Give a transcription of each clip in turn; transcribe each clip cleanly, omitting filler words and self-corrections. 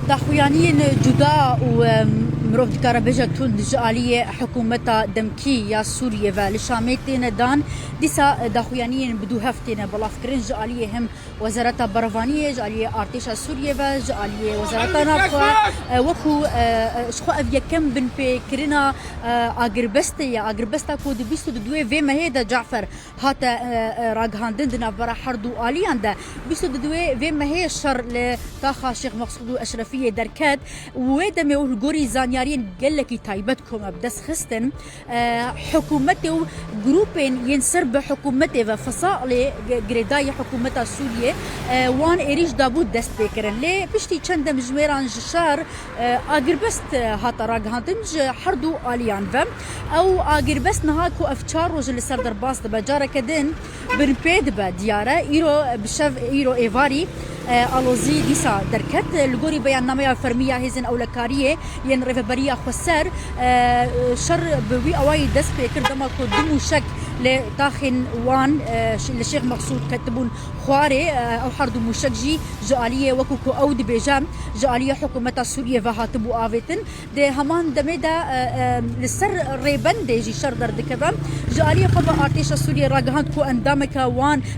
داخویانین جدا و مروف دکاره بجه تون جالیه حکومتا دمکی یا سوریه و لشامتین دان دیسا داخویانین بدو هفتین بلافکرین جالیه هم وزارت بروانیه جالیه ارتش سوریه و جالیه وزارت نافع وکو شخو یکم بن پیکرنا اگربسته یا اگربستا کود 22 و مهدا جعفر هاتا راگهاندن دنا برا حردو آلیان ده 22 و مه شر لتاخا شيخ مقصود اشرفيه دركات ودمي والجوري زانيارين قال لك تايبتكم بدس خستن حكومته جروبين ينسر بحكومته وفصائل جريداي حكومته سوريا وان اريج دابود دست بكرن لي بشتي چند مجميران جشار اگربست هاتا راگهاندنج حردو آلیان و او اگربست نهاكو افچار روز لسر درباس بجاره كدن برپید با دیاره ایرو بشف ایرو ایواری الوزي ديسا دركت الجوري بيان نامية فرمية هزن أولكارية ين ريفبرية خسر شر بوي أواي دس بكر دما كدمو شك لداخل وان للشيخ مقصود كتبون خواري أو حردو مشكجي جالية وكوكو أود بيجام جالية حكومة سوريا وهاتبو آفتن ده همان دمدا لسر ريبن ديجي شر دردكبم جالية قبل ارتش سوريا راجهاند كو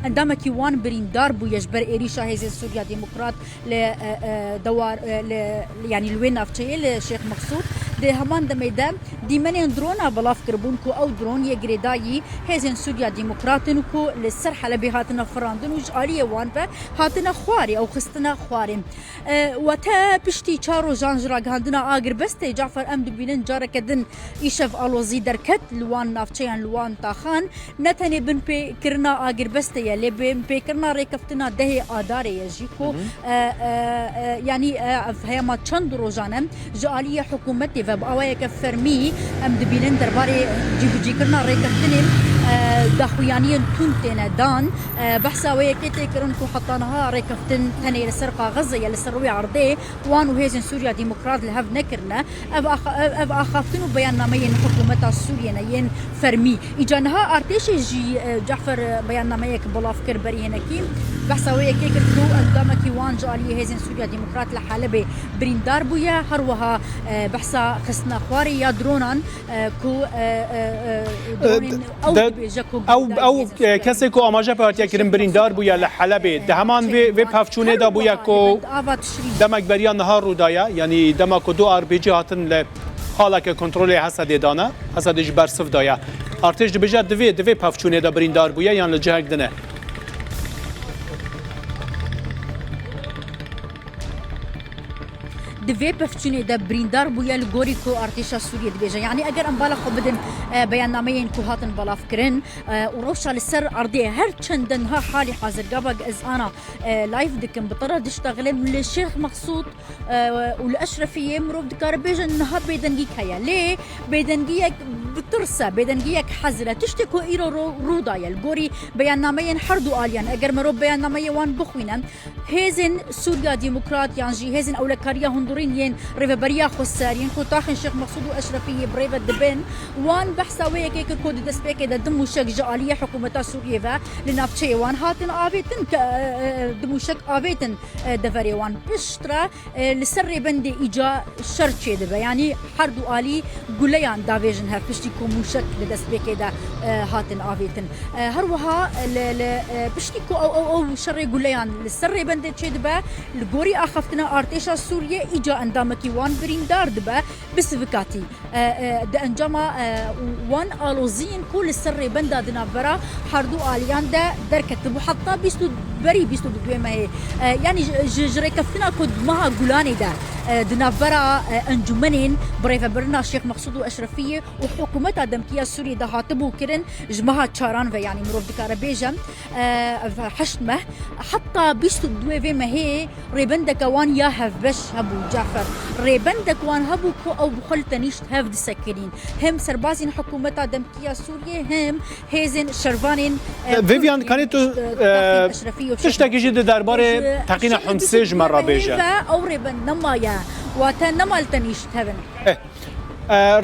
اندامك وان بريندار بو يجبر إيريشا هزن سوريا ديمقراط لدوار يعني الوين أفتشي للشيخ مقصود ده همان دمدا ديمنين درونا بلاف كربونكو أو درون يجريداي هزن سوريا ديمقراطنكو للسر حلبي هاتنا فراندن وجالية وانبا هاتنا خواري أو خستنا خواري وتا بشتي چارو جانجرا غاندنا آگر بسته جعفر أمد بينن جارة كدن إيشف ألوزي دركت لوان نافچيان لوان تاخان نتني بن بي كرنا آگر بسته يلي بن بي كرنا ريكفتنا ده آداري يجيكو يعني هيما چند روزانم جالية حكومتي وبأوايا كفرمي أمد بينن درباري جيبو كرنا ريكفتنم داخويانيين تونتنا دان بحثا ويكيتي كرنكو حطانها ريكفتن تاني لسرقة غزة يلي سروي عرضي وانو هيزن سوريا ديمقراط لهف نكرنا اب اخافتنو بيان نامين حكومة السوريين فرمي اجانها ارتيش جي جعفر بيان ناميك بلاف كربري هناكي بحثا ويكي كرتو قدامكي وان جالي هيزن سوريا ديمقراط لحالبي بريندار بويا هروها بحثا خسنا خواري يا درونان كو درونين او کسی کو آماجه پارتیا کرن بریندار بویا لحلبه ده همان و پفچونه دا بویا کو دمک بریا نهار رو دایا یعنی دمک دو آر بی جی هاتن ل حالا که کنترل حسد دانه حسدش برصف دایا ارتش بجا دوی پفچونه دا بریندار بویا یعنی لجهک دنه دوی پفچونه دا بریندار بویا لگوری کو ارتشا سوریه دبیجا یعنی اگر انبالا خو بدن بیان نامین کو هاتن بلاف کرن و روشا لسر ارضی هر چندن ها حالی حاضر قبل از انا لايف دكم بطرة دشتغلم للشيخ مقصود والاشرفيه مروف دكار بيجا انها بيدنجيك هيا ليه بيدنجيك بترسا بيدنجيك حزره تشتكو ايرو روضايا الجوري بيان نامين حردو اليان اگر مرو بيان نامي وان بخوينن هيزن سوريا ديمقراط يعني هيزن اولكاريا هندورين ين ريفبريا خسارين كو تاخن شيخ مقصود واشرفيه بريفه دبن وان بحثا ويك كود دسبيك دم وشك جاليه حكومه سوريا لنافشي وان هاتن ابيتن دموشك آبيتن دفريوان بشترا لسر بندي إجا شرچه دبا يعني حردو آلي قليان دافيجن ها بشتيكو موشك لدست بيكي دا هاتن آبيتن هروها بشتيكو أو شر قليان لسر بندي چه دبا لغوري آخفتنا ارتشا سوريا إجا اندامكي وان بريندار دبا بسفكاتي دا انجاما وان آلوزين كل السر بندا دنابرا حردو آليان دا دركتبو حتى بيستو بري بيستو دوی مه يعني جري كفتنا كود ما غولاني دا دنافرا انجمنين بريفا برنا شيخ مقصود واشرفيه وحكومتها دمكيه سوريا ده هاتبو كرن جماعه تشاران يعني مروف دكار بيجم حشمه حتى بيستو دوي ما هي ريبندك وان يا هف بش هبو جعفر ريبندك وان هبو كو او بخلتنيش هف دسكرين هم سربازين حكومتها دمكيه سوريا هم هيزن شرفانين فيفيان كانتو تشتكي جد درباره تقينا حمسج مرة بيجا او ريبن نمايا وتنمال تنيش تهبن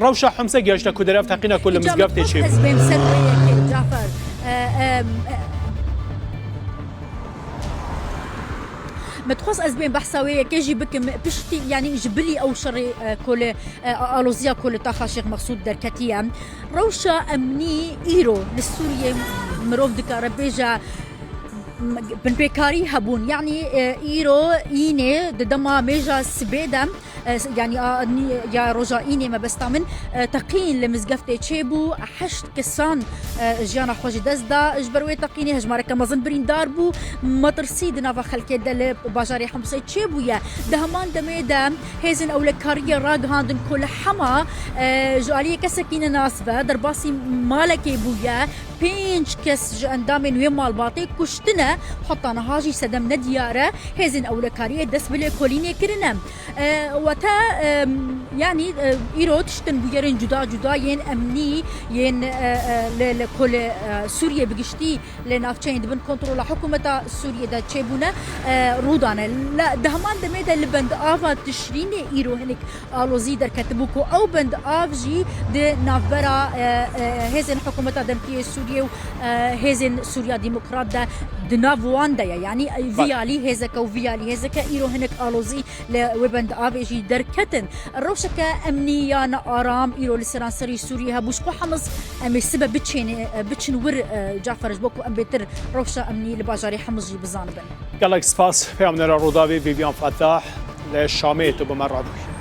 روشا حمسه جاشتا كدرف تقينا كل مزقفت شيء حزبين سرية جعفر ما تخص از بين بحثاويه كيجي بك بشتي يعني جبلي او شري كل الوزيا كل طاخه شيخ مقصود دركتيا روشا امني ايرو للسوريه مروف دكاربيجا بن بيكاري هبون يعني ايرو ايني دما ميجا سبيدم يعني يا رجا ايني ما بستعمل تقين لمزقفتي تشيبو حشت كسان جانا خوجي دزدا اجبروي تقيني هجمارة كمازن برين داربو ما ترسيد نافا خلكي دل باجاري حمصي تشيبو يا دهمان دميدم هيزن اول كاريا راق هاندن كل حما جاليه كسكين ناسبه درباسي مالكي بويا بينج كس اندامين ويمال باطي كشتنا حطانا هاجي سدم ندياره هيزن اول كاريا دس بلي كوليني كرنم وتا يعني ايرو تشتن بيرن جدا ين امني ين لكل سوريا بقشتي لنافشين دبن كنترول حكومه سوريا دا تشيبونا رودانا لا دهمان دميدا لبند افا تشريني ايرو هنك الو زيدر كتبوكو او بند افجي دي نافبرا هيزن حكومه دمكيه سوريا هيزن سوريا ديمقراط دا دنافواندا يعني فيالي هيزك او فيالي هيزك ايرو هنك الو زي لوبند افجي دركتن الروشكه امنيه ارام ايرو لسران سري سوريا بوشكو حمص ام سبب بتشن ور جعفر جبوكو ام بتر روشه امني لباجاري حمص جي بزانبن قالك سپاس پیامنر روداوی ویویان فتاح لشامیت و بمرادوی